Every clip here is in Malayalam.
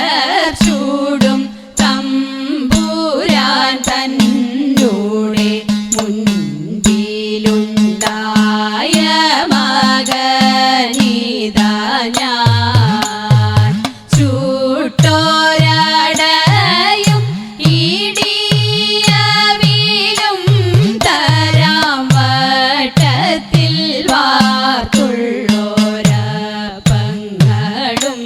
തുമ്പമലർച്ചൂടും തമ്പുരാൻ തന്നൂടെ മുൻപിലുണ്ടായ മകനിതാ ഞാൻ ചൂട്ടോരടയും ഇടിയവിലും തരാം വട്ടത്തിൽ വാർത്തുള്ളോരപ്പങ്ങളും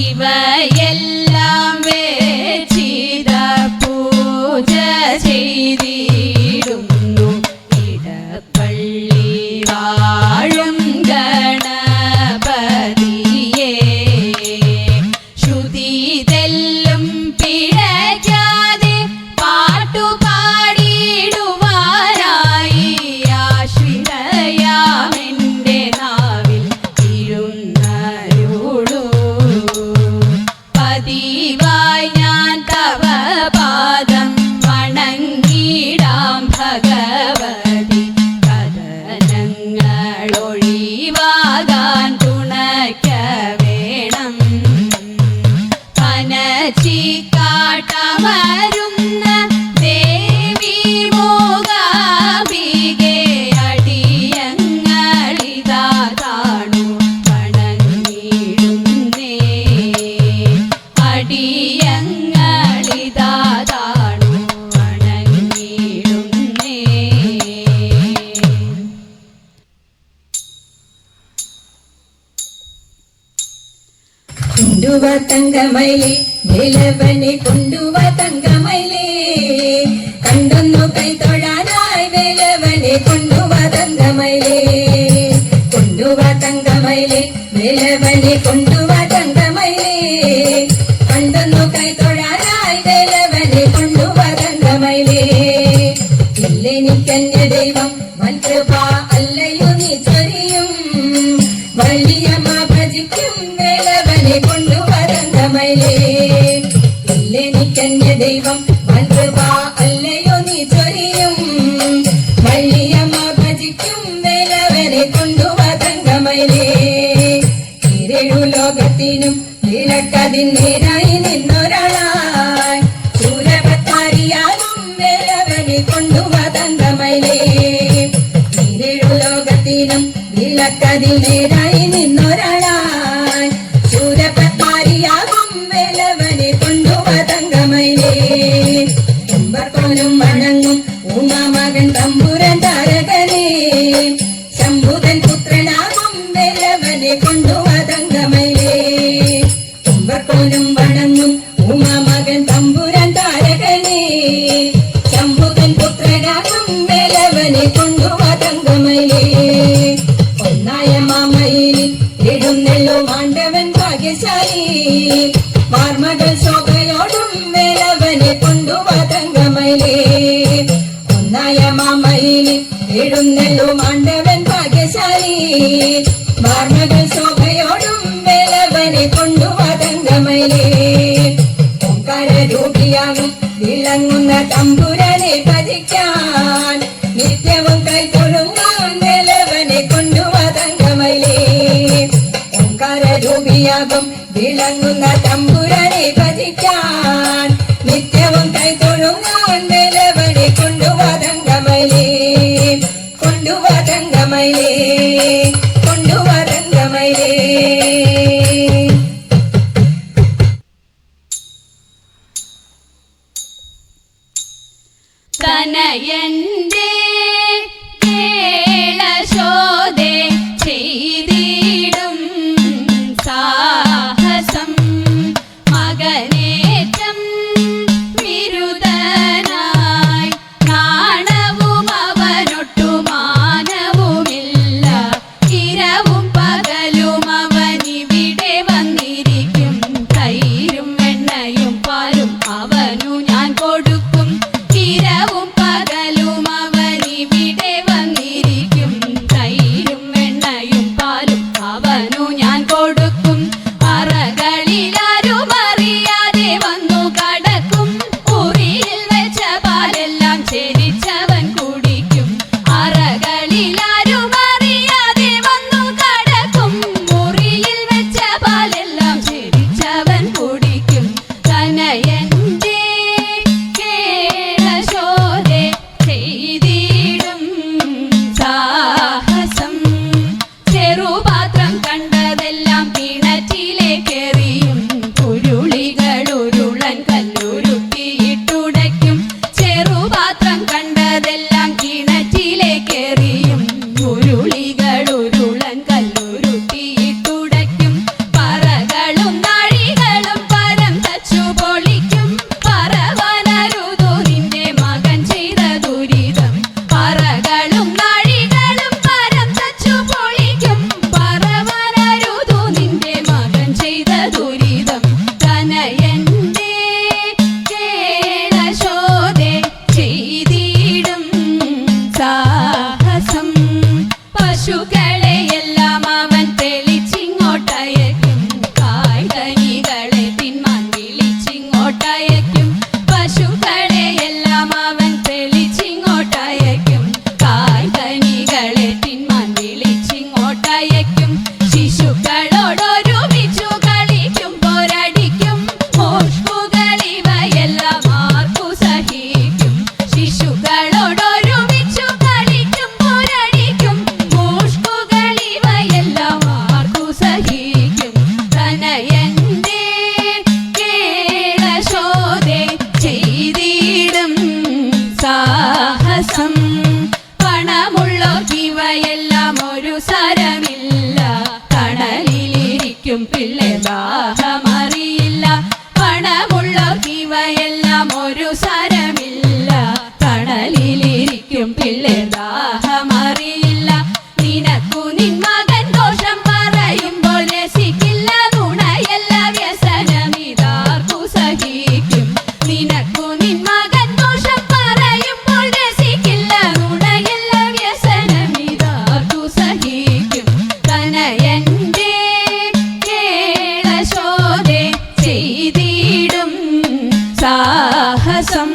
ഇവയെല്ലാം വേച്ചിത പൂജ ചെയ്തിടുന്നു ഇടപ്പള്ളി വാഴും ഗണപതിയേ ശ്രുതി തെല്ലും പിഴയ്ക്കാതെ പാട്ടുപാടിടുവാനായി ആശ്രിതയാമെന്റെ നാവിൽ ഇരുന്നരുളൂ പതിവായി ഞാൻ തവ പാദം വണങ്ങിടാം ഭഗവതി കഥനങ്ങൾ ഒഴിവാകാൻ തുണയ്ക്ക വേണം പനച്ചിക്കാട്ടമരുന്ന ദേവി മൂകാംബികേ അടിയങ്ങളിതാ കാണു വണങ്ങിടുന്നേ അടിയങ്ങളിതാ കാണു വണങ്ങിടുന്നേ. കൊണ്ടുവ തങ്കമയിലേ വേലവനെ കൊണ്ടുവ തങ്കമയിലേ കണ്ടൊന്നു കൈതൊഴാനായി വേലവനെ കൊണ്ടുവ തങ്കമയിലേ കൊണ്ടുവ തങ്കമയിലേ വേലവനെ കൊണ്ടുവ തങ്കമയിലേ കണ്ടൊന്നു കൈതൊഴാനായി വേലവനെ കൊണ്ടുവ തങ്കമയിലേ ഇല്ലെനിക്കന്യ ദൈവം മന്ത്രപ അല്ലയോ നീ ചൊരിയും വലിയമ്മ ഭജിക്കും വേലവനെ കൊണ്ടുവ തങ്കമയിലേ ഇല്ലെനിക്കന്യ ദൈവം മന്ത്രപ അല്ലയോ നീ ചൊരിയും വലിയമ്മ ഭജിക്കും വേലവനെ കൊണ്ടുവ തങ്കമയിലേ ഇരഴു ലോകത്തിനും വിലക്കതിന്നേരായി നിന്നൊരാളായി സൂരപത്താരിയാകും വേലവനെ കൊണ്ടുവ തങ്കമയിലേ ഇരഴു ലോകത്തിനും വിലക്കതിന്നേരായി നിന്നൊരാളായി സൂരപത്താരിയാകും വേലവനെ കൊണ്ടുവ തങ്കമയിലേ കുംഭർക്കോലും വണങ്ങും ഉമാമകൻ തമ്പുരൻ താരകനെ ശംഭുതൻ പുത്രനാകും വേലവനെ കൊണ്ടുവ തങ്കമയിലേ കുംഭർക്കോലും വണങ്ങും ഉമാമകൻ തമ്പുരൻ താരകനെ ശംഭുതൻ പുത്രനാകും വേലവനെ കൊണ്ടുവ തങ്കമയിലേ ഒന്നായ മാമയിലി എഴുന്നെള്ളു മാണ്ടവൻ ഭാഗ്യശാലി വാർമകൾ ശോഭയോടും വേലവനെ കൊണ്ടുവ തങ്കമയിലേ ഒന്നായ മാമയിലി എഴുന്നെള്ളു മാണ്ടവൻ ഭാഗ്യശാലി വാർമകൾ ശോഭയോടും വേലവനെ കൊണ്ടുവ തങ്കമയിലേ ഓംകാര രൂപിയാകും വിളങ്ങുന്ന തമ്പുരാനെ ഭജിക്കാൻ നിത്യവും കൈതൊഴുങ്ങാൻ വേലവനെ കൊണ്ടുവ തങ്കമയിലേ ഓംകാര രൂപിയാകും വിളങ്ങുന്ന തമ്പുരാനെ ഭജിക്കാൻ നിത്യവും കൈതൊഴുങ്ങാൻ വേലവനെ കൊണ്ടുവ തങ്കമയിലേ കൊണ്ടുവ തങ്കമയിലേ കൊണ്ടുവ തങ്കമയിലേ. തനയന്റെ കേളശോധേ ചെയ്തിടും സാഹസം പശുക്കളെയെല്ലാം അവൻ തെളിച്ചിങ്ങോട്ടയക്കും കായ്കനികളെ തിന്മാൻ വിളിച്ചിങ്ങോട്ടയക്കും പശുക്കളെയെല്ലാം അവൻ തെളിച്ചിങ്ങോട്ടയക്കും കായ്കനികളെ തിന്മാൻ വിളിച്ചിങ്ങോട്ടയക്കും ശിശുക്കളോടൊരുമിച്ചു കളിക്കും പോരടിക്കും മോഷ്കുകളിവയെല്ലാം ആർക്കു സഹിക്കും ശിശുക്കളോടൊരുമിച്ചു കളിക്കും പോരടിക്കും മോഷ്കുകളിവയെല്ലാം ആർക്കു സഹിക്കും തനയന്റെ കേളശോധേ ചെയ്തിടും സാഹസം പണമുള്ളോർക്കിവയെല്ലാം ഒരു സരമില്ല തണലിലിരിക്കും പിള്ളേ ദാഹമറിയില്ല പണമുള്ളോർക്കിവയെല്ലാം ഒരു സരമില്ല തണലിലിരിക്കും പിള്ളേ ദാഹമറിയില്ല നിനക്കു നിൻ മകൻ ദോഷം പറയുമ്പോൾ രസിക്കില്ല നുണയല്ല വ്യസനമിതാർക്കു സഹിക്കും നിനക്കു നിൻ മകൻ ദോഷം പറയുമ്പോൾ രസിക്കില്ല നുണയല്ല വ്യസനമിതാർക്കു സഹിക്കും തനയന്റെ കേളശോധേ ചെയ്തിടും സാഹസം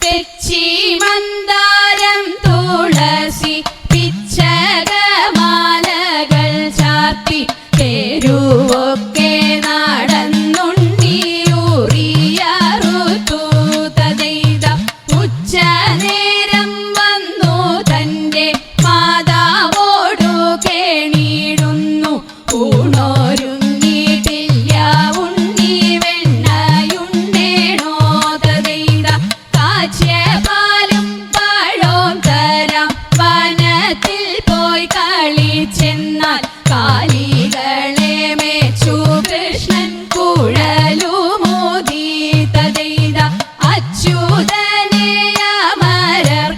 തെച്ചി മന്ദാരം തുളസി പിച്ചകമാലകൾ ചാർത്തി തെരുവൊക്കെ നടന്നുണ്ടിയൂറിയറുത്തു തതെയ്ത ഉച്ചനേരം വന്നു തന്റെ മാതാവോടു കേണിടുന്നു ഊണോരുങ്ങിയിട്ടില്ല ഉണ്ണി വെണ്ണയുണ്ടേണോ തതെയ്ത കാച്ചിയ പാലും പഴവും തരാം വനത്തിൽ പോയി കളിച്ചെന്നാൽ കാലികളെ മേച്ചു കൃഷ്ണൻ കുഴലുമോദി തതെയ്ത അച്യുതനെ അമരർ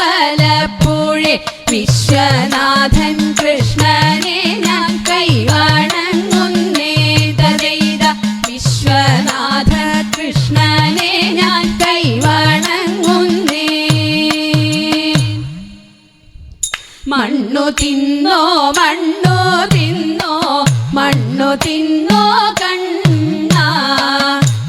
കൈവണങ്ങുമമ്പലപ്പുഴെ വിശ്വനാഥൻ കൃഷ്ണനെ ഞാൻ കൈവണങ്ങുന്നേ തതെയ്ത വിശ്വനാഥ കൃഷ്ണനെ ഞാൻ കൈവണങ്ങുന്നേ മണ്ണു തിന്നോ മണ്ണു തിന്നോ മണ്ണു തിന്നോ കണ്ണ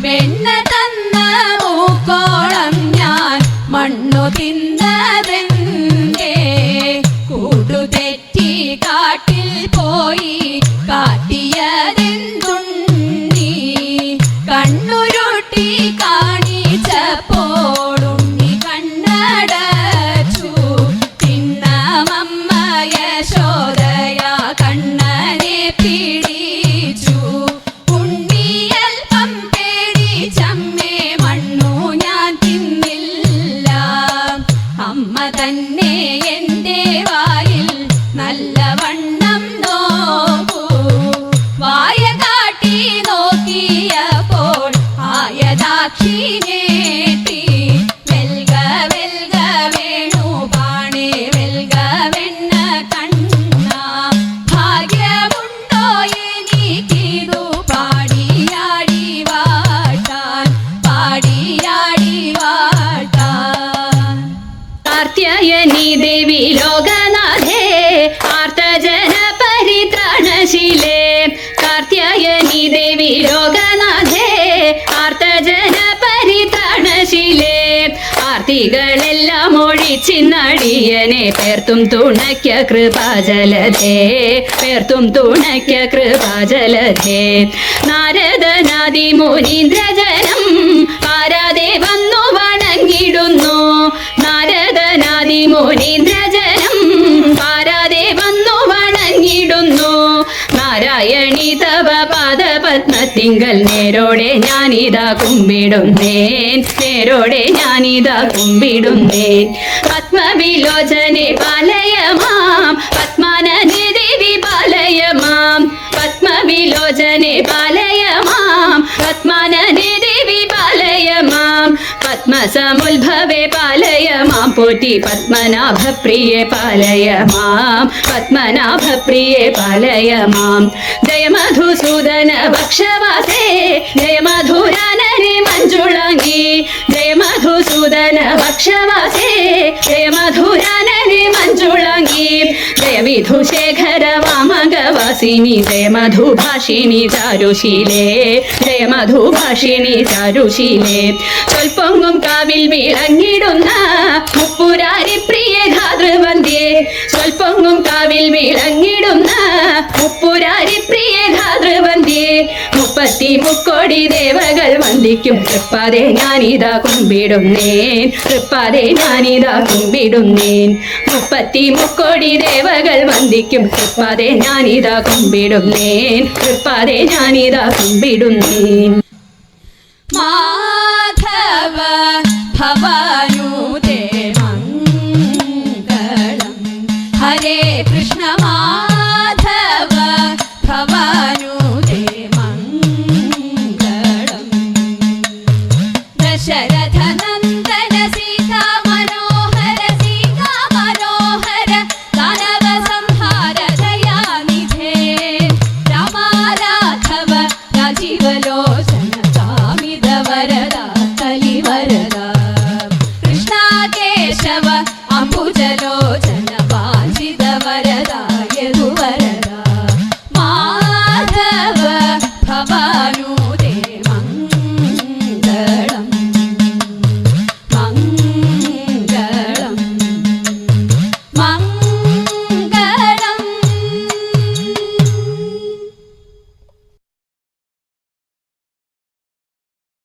വെണ്ണ തന്ന മൂക്കോളം ഞാൻ മണ്ണു തിന്നതെന്തേ കൂടുതെറ്റി കാട്ടിൽ പോയി കാട്ടിയതെന്തുണ്ണി കണ്ണുരുട്ടി കാണിച്ചപ്പോഴുണ്ണി കണ്ണടച്ചു തിന്നമമ്മ യശോദയ കണ്ണനെ പിടിച്ചു ഉണ്ണിയൽപ്പം പേടിച്ചമ്മേ മണ്ണു ഞാൻ തിന്നില്ല അമ്മ തന്നെ എന്റെ വായിൽ നല്ലവണ്ണം നോക്കൂ വായ കാട്ടി നോക്കിയപ്പോൾ ആയതാക്ഷിനേട്ടി വെൽക വെൽക വേണു പാണേ വെൽക വെണ്ണ കണ്ണ ഭാഗ്യമുണ്ടോ എനിക്കിതു പാടിയാടി വാട്ടാൻ പാടിയാടി വാട്ടാൻ കാർത്യായനി ദേവി ലോകനാഥേ ആർത്തജന പരിത്രാണശീലേ കാർത്യായനി ദേവി ലോകനാഥേ ആർത്തജന പരിത്രാണശീലേ ആർത്തികളെല്ലാം ഒഴിച്ചിന്നടിയനെ പേർത്തും തുണയ്ക്ക കൃപാജലധേ പേർത്തും തുണയ്ക്ക കൃപാജലധേ നാരദനാദി മുനീന്ദ്രജനം പാരാതെ വന്നു വണങ്ങിടുന്നു നാരദനാദി മുനീന്ദ്രജനം പാരാതെ വന്നു വണങ്ങിടുന്നു നാരായണി തവ പാദപത്മത്തിങ്കൽ നേരോടെ ഞാനിതാ കുമ്പിടുന്നേൻ നേരോടെ ഞാനിതാ കുമ്പിടുന്നേൻ പത്മവിലോചനെ പാലയമാം പത്മാനനെ ദേവി പാലയമാം പത്മവിലോചനെ പാലയമാം പത്മാനനെ ദേവി പാലയമാം പത്മസമുദ്ഭവേ പാലയ മാം പോറ്റി പത്മനാഭപ്രിയേ പാലയ മാം പത്മനാഭപ്രിയേ പാലയ മാം ജയ മധുസൂദന ഭക്ഷവാസേ ജയ മധുരാനരി മഞ്ജുളാംഗി ജയ മധുസൂദന ഭക്ഷവാസേ ജയ മധുരാനരി മഞ്ജുളാംഗി ജയ വിധുശേഖര വാമകവാസിനി ജയ മധുഭാഷിണി ചാരുശീലേ ജയ മധുഭാഷിണി ചാരുശീലേ സ്വൽപ്പൊങ്ങും കാവിൽ വിളങ്ങിടുന്ന മുപ്പുരാരി പ്രിയ ധാതൃവന്ധ്യേ സ്വൽപ്പൊങ്ങും കാവിൽ വിളങ്ങിടുന്ന മുപ്പുരാരി പ്രിയ ധാതൃവന്ധ്യേ 33 ദേവകൾ വന്ദിക്കും തൃപ്പാതെ ഞാനിതാ കുമ്പിടുന്നേൻ തൃപ്പാതെ ഞാനിതാ കുമ്പിടുന്നേൻ 33 ദേവകൾ വന്ദിക്കും തൃപ്പാതെ ഞാനിതാ കുമ്പിടുന്നേൻ തൃപ്പാതെ ഞാനിതാ കുമ്പിടുന്നേൻ